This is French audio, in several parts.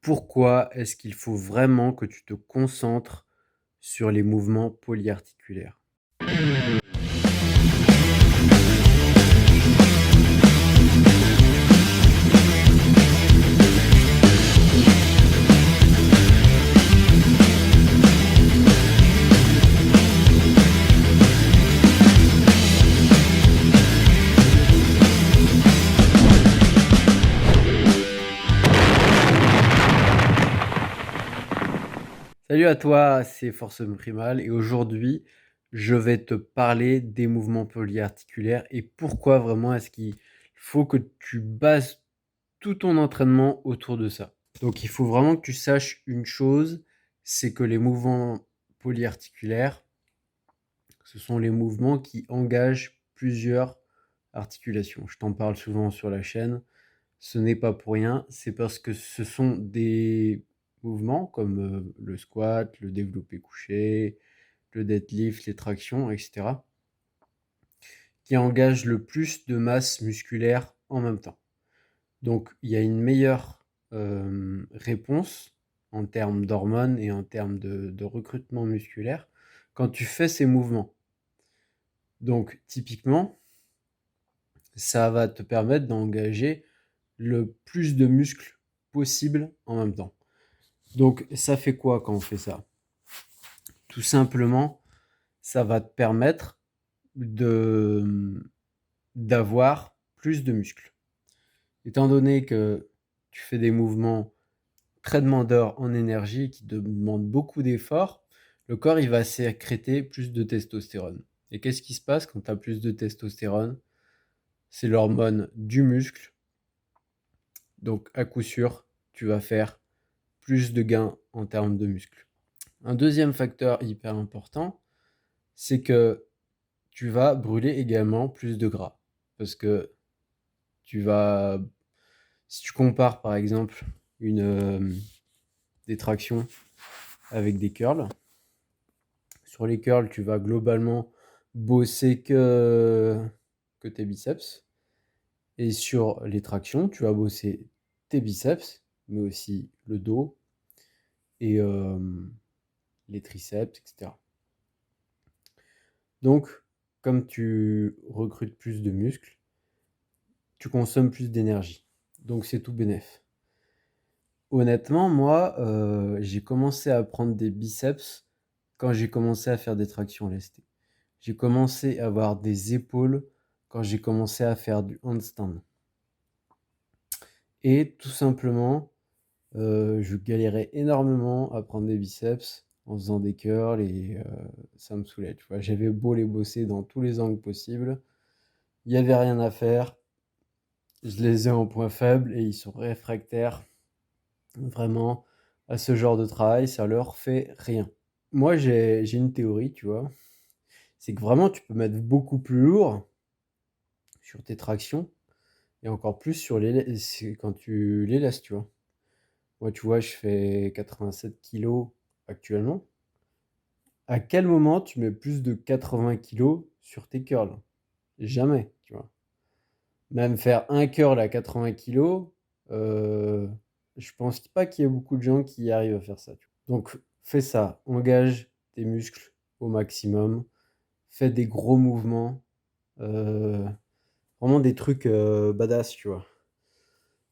Pourquoi est-ce qu'il faut vraiment que tu te concentres sur les mouvements polyarticulaires? Salut à toi, c'est Force Primal et aujourd'hui, je vais te parler des mouvements polyarticulaires et pourquoi vraiment est-ce qu'il faut que tu bases tout ton entraînement autour de ça. Donc il faut vraiment que tu saches une chose, c'est que les mouvements polyarticulaires, ce sont les mouvements qui engagent plusieurs articulations. Je t'en parle souvent sur la chaîne. Ce n'est pas pour rien, c'est parce que ce sont des mouvements comme le squat, le développé couché, le deadlift, les tractions, etc., qui engagent le plus de masse musculaire en même temps. Donc il y a une meilleure réponse en termes d'hormones et en termes de recrutement musculaire quand tu fais ces mouvements. Donc typiquement, ça va te permettre d'engager le plus de muscles possible en même temps. Donc ça fait quoi quand on fait ça? Tout simplement, ça va te permettre d'avoir plus de muscles. Étant donné que tu fais des mouvements très demandeurs en énergie qui demandent beaucoup d'efforts, le corps il va sécréter plus de testostérone. Et qu'est-ce qui se passe quand tu as plus de testostérone? C'est l'hormone du muscle. Donc à coup sûr, tu vas faire plus de gains en termes de muscles. Un deuxième facteur hyper important, c'est que tu vas brûler également plus de gras. Parce que tu vas, si tu compares par exemple des tractions avec des curls, sur les curls, tu vas globalement bosser que tes biceps. Et sur les tractions, tu vas bosser tes biceps, mais aussi le dos et les triceps, etc. Donc, comme tu recrutes plus de muscles, tu consommes plus d'énergie. Donc, c'est tout bénef. Honnêtement, moi, j'ai commencé à prendre des biceps quand j'ai commencé à faire des tractions lestées. J'ai commencé à avoir des épaules quand j'ai commencé à faire du handstand. Et tout simplement, je galérais énormément à prendre des biceps en faisant des curls et ça me saoulait, tu vois? J'avais beau les bosser dans tous les angles possibles, il y avait rien à faire. Je les ai en point faible et ils sont réfractaires vraiment à ce genre de travail, ça leur fait rien. Moi, j'ai une théorie, tu vois? C'est que vraiment tu peux mettre beaucoup plus lourd sur tes tractions et encore plus sur c'est quand tu les laisses, tu vois? Moi, tu vois, je fais 87 kilos actuellement. À quel moment tu mets plus de 80 kilos sur tes curls? Jamais, tu vois? Même faire un curl à 80 kilos, heu, je pense pas qu'il y ait beaucoup de gens qui arrivent à faire ça, tu vois? Donc fais ça, engage tes muscles au maximum, fais des gros mouvements, heu, vraiment des trucs, badass, tu vois?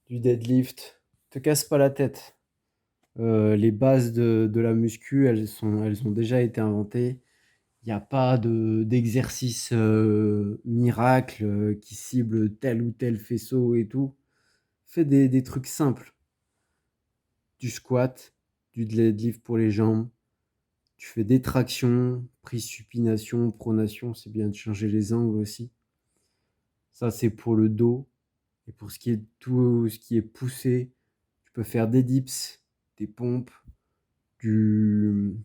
Du deadlift, te casse pas la tête. Les bases de la muscu, elles ont déjà été inventées. Il y a pas d'exercice, miracle, qui cible tel ou tel faisceau et tout. Fais des trucs simples. Du squat, du deadlift pour les jambes, tu fais des tractions, prise supination, pronation, c'est bien de changer les angles aussi. Ça, c'est pour le dos et pour ce qui est tout ce qui est poussé, tu peux faire des dips, des pompes, du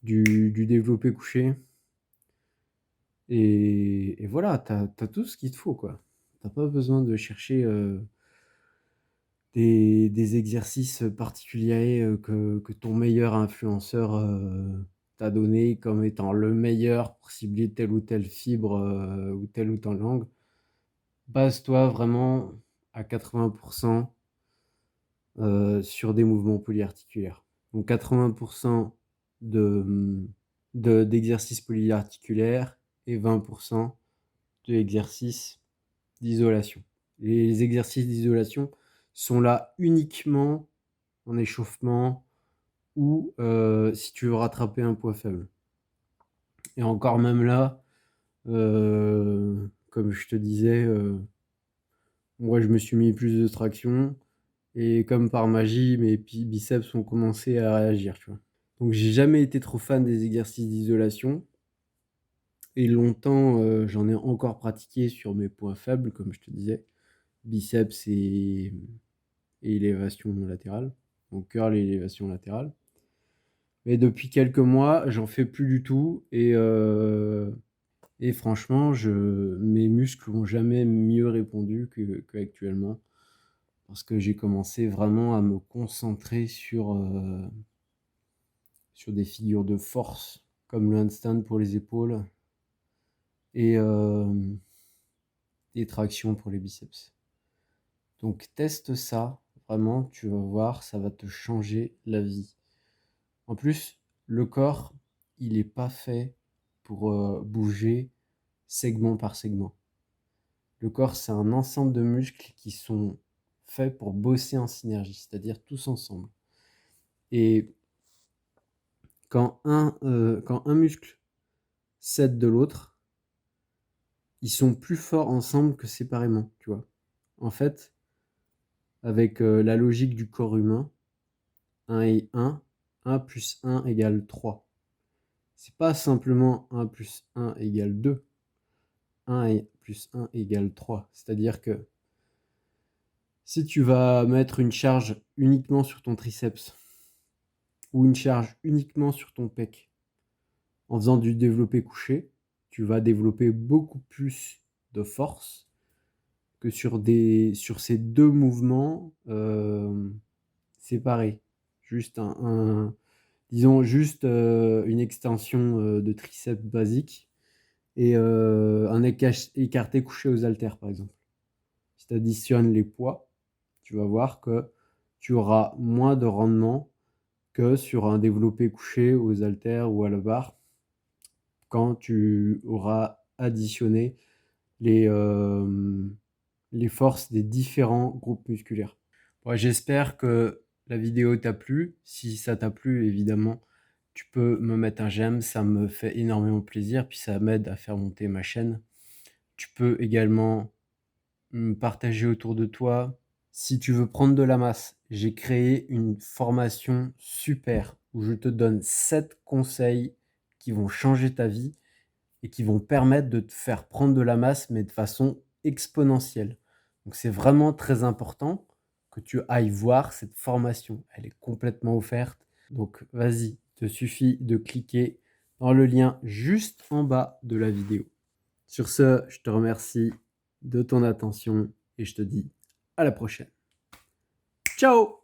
du développé couché et voilà, tu as tout ce qu'il te faut, quoi. Tu as pas besoin de chercher, des exercices particuliers, que ton meilleur influenceur, t'a donné comme étant le meilleur pour cibler telle ou telle fibre, ou tel angle. Base-toi vraiment à 80 % sur des mouvements polyarticulaires. Donc 80% d'exercices polyarticulaires et 20% d'exercices d'isolation. Les exercices d'isolation sont là uniquement en échauffement ou si tu veux rattraper un poids faible. Et encore même là, comme je te disais, moi je me suis mis plus de traction et comme par magie, mes biceps ont commencé à réagir, tu vois. Donc j'ai jamais été trop fan des exercices d'isolation et longtemps, j'en ai encore pratiqué sur mes points faibles, comme je te disais, biceps et élévation latérale, donc curl et élévation latérale. Mais depuis quelques mois, j'en fais plus du tout et franchement, mes muscles ont jamais mieux répondu qu'actuellement. Parce que j'ai commencé vraiment à me concentrer sur des figures de force, comme le handstand pour les épaules et des tractions pour les biceps. Donc teste ça, vraiment, tu vas voir, ça va te changer la vie. En plus, le corps, il n'est pas fait pour bouger segment par segment. Le corps, c'est un ensemble de muscles qui sont faits pour bosser en synergie, c'est-à-dire tous ensemble. Et quand un muscle s'aide de l'autre, ils sont plus forts ensemble que séparément, tu vois. En fait, avec la logique du corps humain, 1 et 1, 1 plus 1 égale 3. C'est pas simplement 1 plus 1 égale 2. 1 et plus 1 égale 3. C'est-à-dire que si tu vas mettre une charge uniquement sur ton triceps ou une charge uniquement sur ton pec en faisant du développé couché, tu vas développer beaucoup plus de force que sur ces deux mouvements séparés. Juste disons juste une extension de triceps basique et un écarté couché aux haltères, par exemple. Si tu additionnes les poids, tu vas voir que tu auras moins de rendement que sur un développé couché aux haltères ou à la barre quand tu auras additionné les forces des différents groupes musculaires. Bon, j'espère que la vidéo t'a plu. Si ça t'a plu, évidemment, tu peux me mettre un j'aime, ça me fait énormément plaisir, puis ça m'aide à faire monter ma chaîne. Tu peux également partager autour de toi. Si tu veux prendre de la masse, j'ai créé une formation super où je te donne 7 conseils qui vont changer ta vie et qui vont permettre de te faire prendre de la masse, mais de façon exponentielle. Donc c'est vraiment très important que tu ailles voir cette formation. Elle est complètement offerte. Donc vas-y, il te suffit de cliquer dans le lien juste en bas de la vidéo. Sur ce, je te remercie de ton attention et je te dis à la prochaine. Ciao!